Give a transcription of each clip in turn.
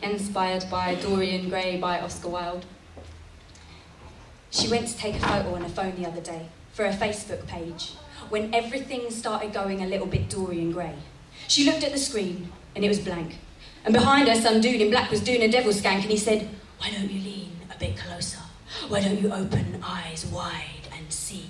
inspired by Dorian Gray by Oscar Wilde. She went to take a photo on her phone the other day for her Facebook page when everything started going a little bit Dorian Gray. She looked at the screen and it was blank. And behind her, some dude in black was doing a devil skank, and he said, "Why don't you lean a bit closer? Why don't you open eyes wide and see?"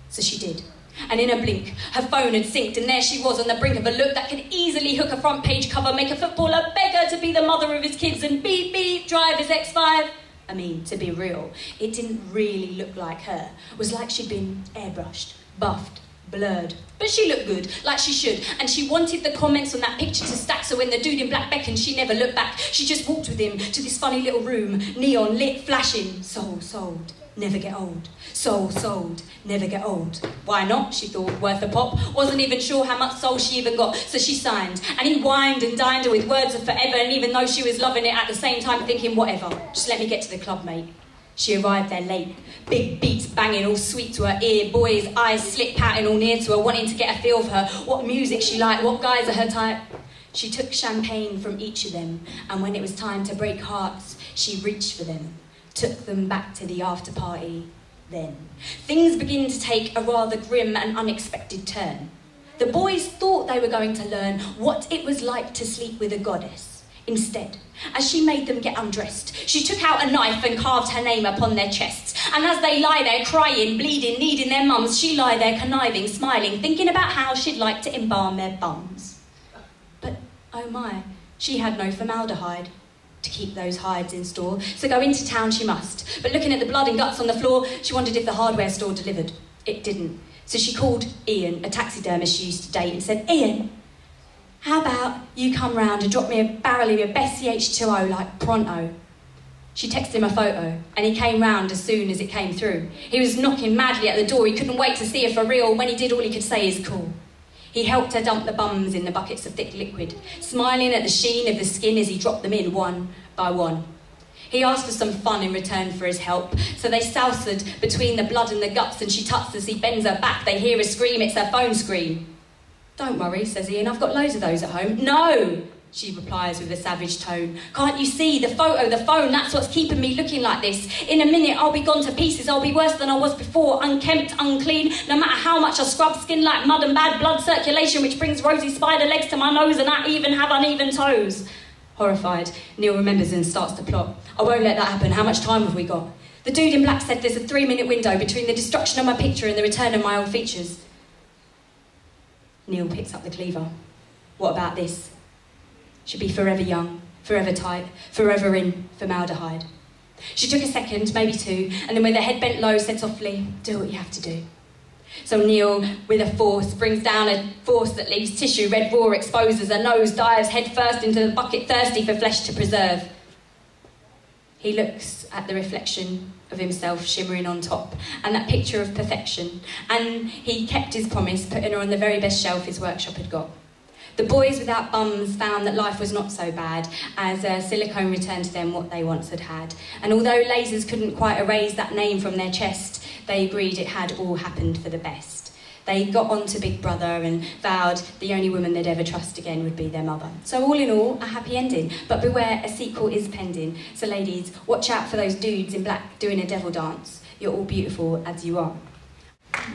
So she did. And in a blink, her phone had synced, and there she was on the brink of a look that could easily hook a front page cover, make a footballer beg her to be the mother of his kids, and beep beep, drive his X5. I mean, to be real, it didn't really look like her. It was like she'd been airbrushed, buffed, blurred. But she looked good, like she should, and she wanted the comments on that picture to stack, so when the dude in black beckoned, she never looked back. She just walked with him to this funny little room, neon lit, flashing. Soul sold, never get old. Soul sold, never get old. Why not, she thought, worth a pop. Wasn't even sure how much soul she even got, so she signed. And he whined and dined her with words of forever, and even though she was loving it, at the same time thinking, whatever, just let me get to the club, mate. She arrived there late, big beats banging all sweet to her ear, boys' eyes slit pouting all near to her, wanting to get a feel for her, what music she liked, what guys are her type. She took champagne from each of them, and when it was time to break hearts, she reached for them, took them back to the after party. Then things began to take a rather grim and unexpected turn. The boys thought they were going to learn what it was like to sleep with a goddess. Instead, as she made them get undressed, she took out a knife and carved her name upon their chests. And as they lie there crying, bleeding, needing their mums, she lie there conniving, smiling, thinking about how she'd like to embalm their bums. But, oh my, she had no formaldehyde to keep those hides in store, so go into town she must. But looking at the blood and guts on the floor, she wondered if the hardware store delivered. It didn't. So she called Ian, a taxidermist she used to date, and said, "Ian, how about you come round and drop me a barrel of your best CH2O, like pronto?" She texted him a photo, and he came round as soon as it came through. He was knocking madly at the door. He couldn't wait to see her for real. When he did, all he could say is cool. He helped her dump the bums in the buckets of thick liquid, smiling at the sheen of the skin as he dropped them in one by one. He asked for some fun in return for his help, so they soused between the blood and the guts, and she tucks as he bends her back. They hear her scream, it's her phone screen. "Don't worry," says Ian, "I've got loads of those at home." "No," she replies with a savage tone. "Can't you see? The photo, the phone, that's what's keeping me looking like this. In a minute, I'll be gone to pieces. I'll be worse than I was before, unkempt, unclean, no matter how much I scrub, skin like mud and bad blood circulation, which brings rosy spider legs to my nose, and I even have uneven toes." Horrified, Neil remembers and starts to plot. "I won't let that happen. How much time have we got?" The dude in black said there's a 3-minute window between the destruction of my picture and the return of my old features. Neil picks up the cleaver. What about this? She'd be forever young, forever tight, forever in formaldehyde. She took a second, maybe two, and then with her head bent low said softly, "Do what you have to do." So Neil, with a force, brings down a force that leaves tissue red raw, exposes her nose, dives head first into the bucket, thirsty for flesh to preserve. He looks at the reflection of himself shimmering on top, and that picture of perfection, and he kept his promise, putting her on the very best shelf his workshop had got. The boys without bums found that life was not so bad, as silicone returned to them what they once had had. And although lasers couldn't quite erase that name from their chest, they agreed it had all happened for the best. They got on to Big Brother and vowed the only woman they'd ever trust again would be their mother. So all in all, a happy ending. But beware, a sequel is pending. So ladies, watch out for those dudes in black doing a devil dance. You're all beautiful as you are.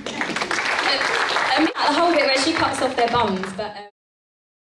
The whole bit where she cuts off their bums, but...